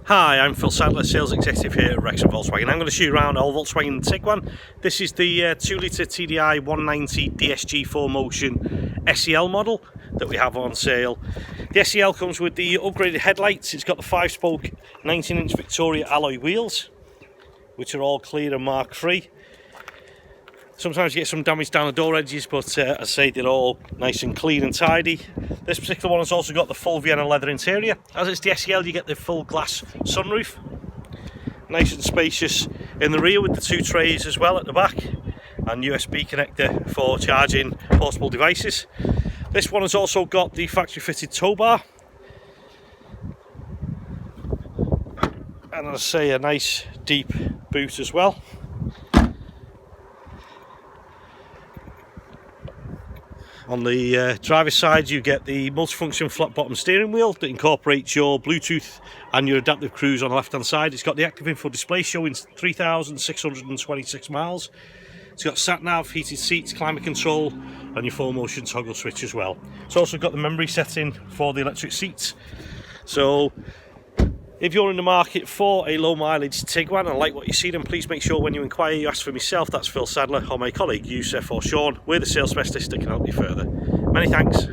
Hi, I'm Phil Sadler, Sales Executive here at Wrexham Volkswagen. I'm going to show you around our Volkswagen Tiguan. This is the 2-litre TDI 190 DSG 4Motion SEL model that we have on sale. The SEL comes with the upgraded headlights. It's got the 5-spoke 19-inch Victoria alloy wheels, which are all clear and mark-free. Sometimes you get some damage down the door edges, but as I say, they're all nice and clean and tidy. This particular one has also got the full Vienna leather interior. As it's the SEL, you get the full glass sunroof. Nice and spacious in the rear with the 2 trays as well at the back, and USB connector for charging portable devices. This one has also got the factory fitted tow bar. And as I say, a nice deep boot as well. On the driver's side, you get the multifunction flat bottom steering wheel that incorporates your Bluetooth and your adaptive cruise on the left hand side. It's got the active info display showing 3,626 miles. It's got sat nav, heated seats, climate control, and your 4Motion toggle switch as well. It's also got the memory setting for the electric seats. So if you're in the market for a low mileage Tiguan and like what you see, then please make sure when you inquire you ask for myself, that's Phil Sadler, or my colleague Yusuf or Sean. We're the sales specialist that can help you further. Many thanks.